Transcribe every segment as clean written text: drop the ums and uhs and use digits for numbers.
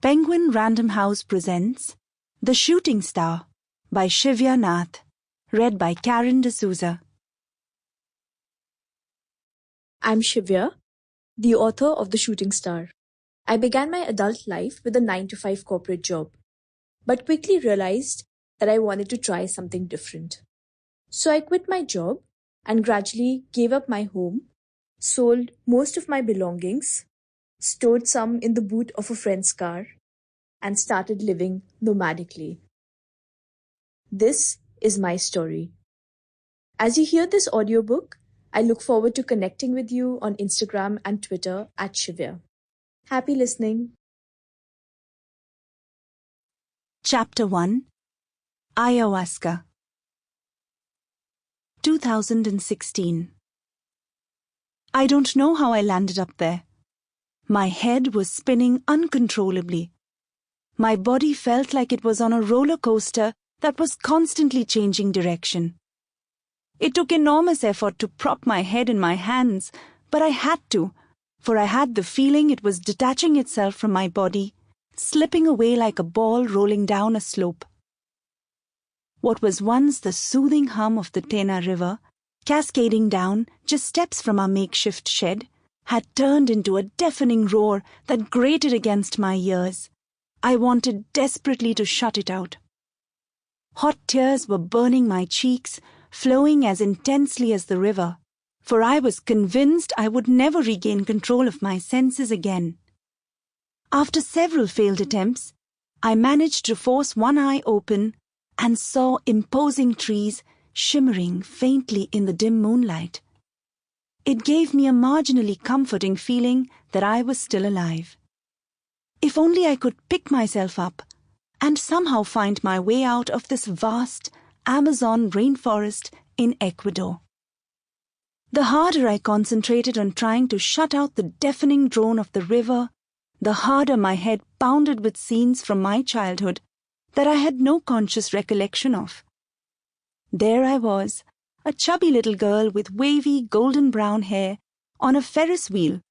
Penguin Random House presents The Shooting Star by Shivya Nath, read by Desouza. I'm Shivya, the author of The Shooting Star. I began my adult life with a 9-to-5 corporate job, but quickly realized that I wanted to try something different. So I quit my job and gradually gave up my home, sold most of my belongings, stored some in the boot of a friend's car, and started living nomadically. This is my story. As you hear this audiobook, I look forward to connecting with you on Instagram and Twitter at Shivya. Happy listening. Chapter 1 Ayahuasca 2016. I don't know how I landed up there. My head was spinning uncontrollably. My body felt like it was on a roller coaster that was constantly changing direction. It took enormous effort to prop my head in my hands, but I had to, for I had the feeling it was detaching itself from my body, slipping away like a ball rolling down a slope. What was once the soothing hum of the Tena River, cascading down just steps from our makeshift shed, had turned into a deafening roar that grated against my ears. I wanted desperately to shut it out. Hot tears were burning my cheeks, flowing as intensely as the river, for I was convinced I would never regain control of my senses again. After several failed attempts, I managed to force one eye open and saw imposing trees shimmering faintly in the dim moonlight. It gave me a marginally comforting feeling that I was still alive. If only I could pick myself up and somehow find my way out of this vast Amazon rainforest in Ecuador. The harder I concentrated on trying to shut out the deafening drone of the river, the harder my head pounded with scenes from my childhood that I had no conscious recollection of. There I was, a chubby little girl with wavy golden brown hair on a Ferris wheel,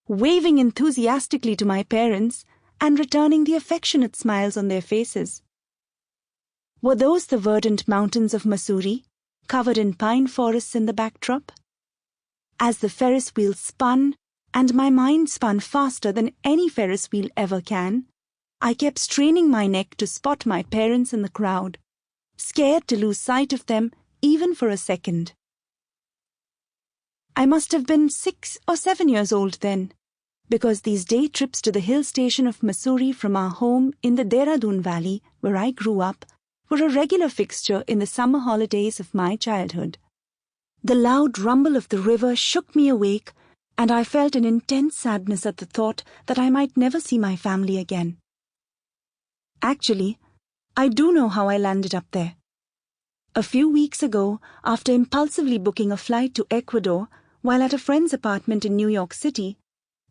waving enthusiastically to my parents and returning the affectionate smiles on their faces. Were those the verdant mountains of Missouri, covered in pine forests in the backdrop? As the Ferris wheel spun, and my mind spun faster than any Ferris wheel ever can, I kept straining my neck to spot my parents in the crowd, scared to lose sight of them even for a second. I must have been 6 or 7 years old then, because these day trips to the hill station of Missouri from our home in the Dehradun Valley, where I grew up, were a regular fixture in the summer holidays of my childhood. The loud rumble of the river shook me awake, and I felt an intense sadness at the thought that I might never see my family again. Actually, I do know how I landed up there. A few weeks ago, after impulsively booking a flight to Ecuador while at a friend's apartment in New York City,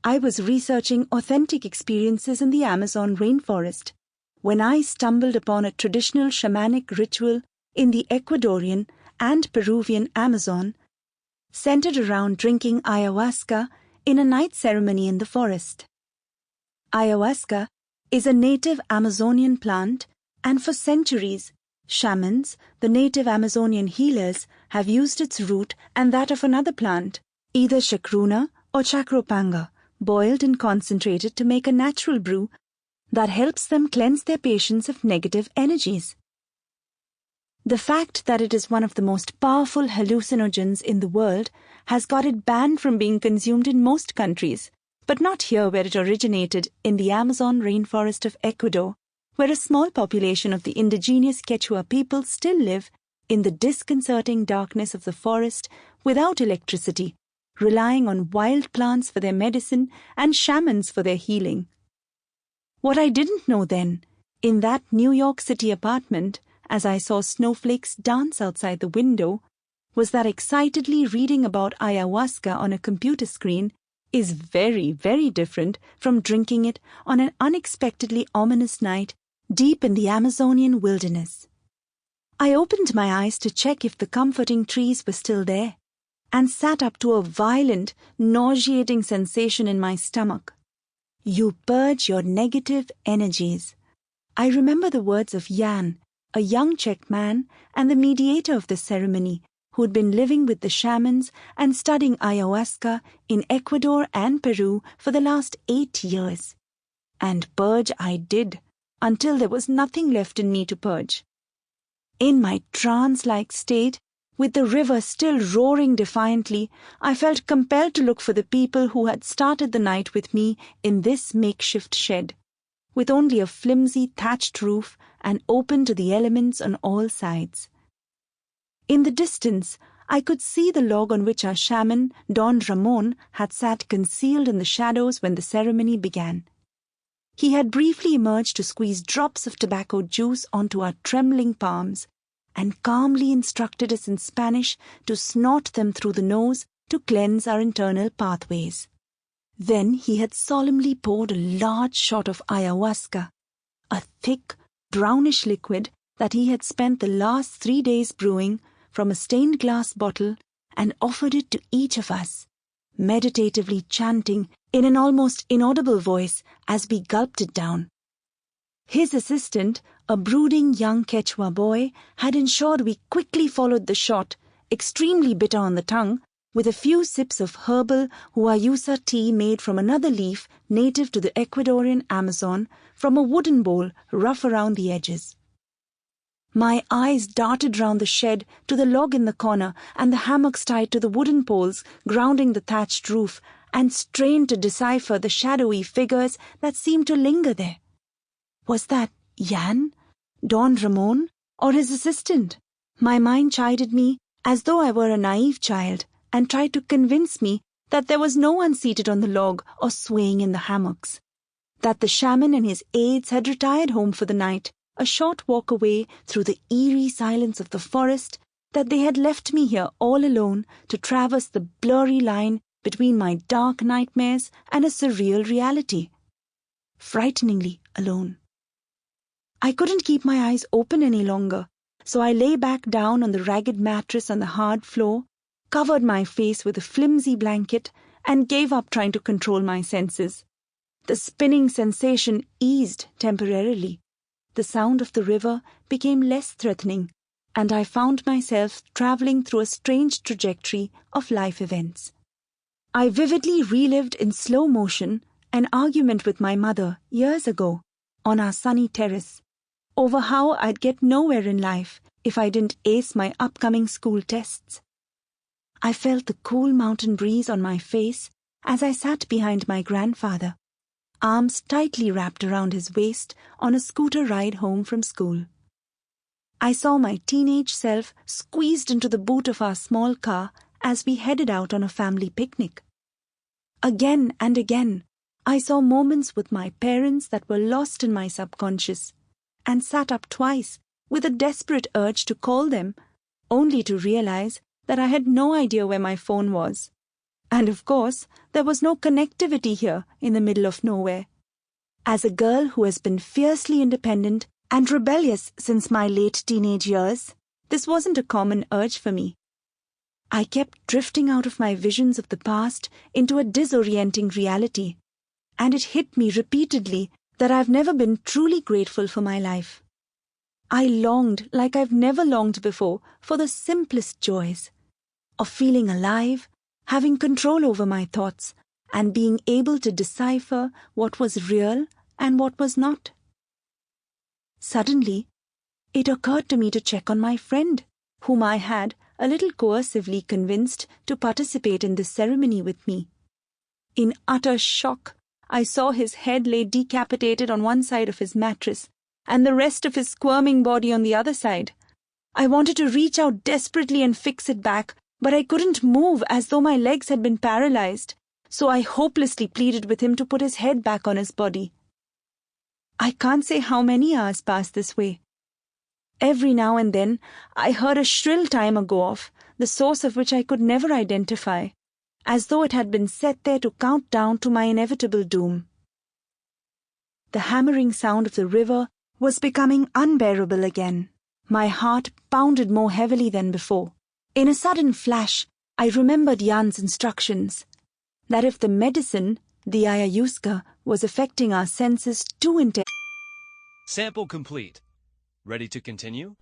I was researching authentic experiences in the Amazon rainforest when I stumbled upon a traditional shamanic ritual in the Ecuadorian and Peruvian Amazon centered around drinking ayahuasca in a night ceremony in the forest. Ayahuasca is a native Amazonian plant, and for centuries, shamans, the native Amazonian healers, have used its root and that of another plant, either chacruna or chacropanga, boiled and concentrated to make a natural brew that helps them cleanse their patients of negative energies. The fact that it is one of the most powerful hallucinogens in the world has got it banned from being consumed in most countries, but not here where it originated in the Amazon rainforest of Ecuador, where a small population of the indigenous Quechua people still live in the disconcerting darkness of the forest without electricity, relying on wild plants for their medicine and shamans for their healing. What I didn't know then, in that New York City apartment, as I saw snowflakes dance outside the window, was that excitedly reading about ayahuasca on a computer screen is very, very different from drinking it on an unexpectedly ominous night deep in the Amazonian wilderness. I opened my eyes to check if the comforting trees were still there, and sat up to a violent, nauseating sensation in my stomach. You purge your negative energies. I remember the words of Jan, a young Czech man and the mediator of the ceremony, who'd been living with the shamans and studying ayahuasca in Ecuador and Peru for the last 8 years. And purge I did, until there was nothing left in me to purge. In my trance-like state, with the river still roaring defiantly, I felt compelled to look for the people who had started the night with me in this makeshift shed, with only a flimsy thatched roof and open to the elements on all sides. In the distance, I could see the log on which our shaman, Don Ramon, had sat concealed in the shadows when the ceremony began. He had briefly emerged to squeeze drops of tobacco juice onto our trembling palms, and calmly instructed us in Spanish to snort them through the nose to cleanse our internal pathways. Then he had solemnly poured a large shot of ayahuasca, a thick, brownish liquid that he had spent the last 3 days brewing, from a stained glass bottle, and offered it to each of us, meditatively chanting in an almost inaudible voice as we gulped it down. His assistant, a brooding young Quechua boy, had ensured we quickly followed the shot, extremely bitter on the tongue, with a few sips of herbal huayusa tea made from another leaf native to the Ecuadorian Amazon, from a wooden bowl rough around the edges. My eyes darted round the shed to the log in the corner and the hammocks tied to the wooden poles grounding the thatched roof, and strained to decipher the shadowy figures that seemed to linger there. Was that Jan, Don Ramon, or his assistant? My mind chided me as though I were a naive child, and tried to convince me that there was no one seated on the log or swaying in the hammocks, that the shaman and his aides had retired home for the night, a short walk away through the eerie silence of the forest, that they had left me here all alone to traverse the blurry line between my dark nightmares and a surreal reality. Frighteningly alone. I couldn't keep my eyes open any longer, so I lay back down on the ragged mattress on the hard floor, covered my face with a flimsy blanket, and gave up trying to control my senses. The spinning sensation eased temporarily. The sound of the river became less threatening, and I found myself travelling through a strange trajectory of life events. I vividly relived in slow motion an argument with my mother years ago on our sunny terrace over how I'd get nowhere in life if I didn't ace my upcoming school tests. I felt the cool mountain breeze on my face as I sat behind my grandfather, arms tightly wrapped around his waist on a scooter ride home from school. I saw my teenage self squeezed into the boot of our small car as we headed out on a family picnic. Again and again, I saw moments with my parents that were lost in my subconscious, and sat up twice with a desperate urge to call them, only to realize that I had no idea where my phone was. And of course, there was no connectivity here in the middle of nowhere. As a girl who has been fiercely independent and rebellious since my late teenage years, this wasn't a common urge for me. I kept drifting out of my visions of the past into a disorienting reality, and it hit me repeatedly that I've never been truly grateful for my life. I longed like I've never longed before for the simplest joys, of feeling alive, having control over my thoughts, and being able to decipher what was real and what was not. Suddenly, it occurred to me to check on my friend, whom I had, a little coercively convinced to participate in this ceremony with me. In utter shock, I saw his head lay decapitated on one side of his mattress, and the rest of his squirming body on the other side. I wanted to reach out desperately and fix it back, but I couldn't move, as though my legs had been paralyzed, so I hopelessly pleaded with him to put his head back on his body. I can't say how many hours passed this way. Every now and then I heard a shrill timer go off, the source of which I could never identify, as though it had been set there to count down to my inevitable doom. The hammering sound of the river was becoming unbearable again. My heart pounded more heavily than before. In a sudden flash, I remembered Jan's instructions, that if the medicine, The ayahuasca was affecting our senses too intensely. Sample complete. Ready to continue?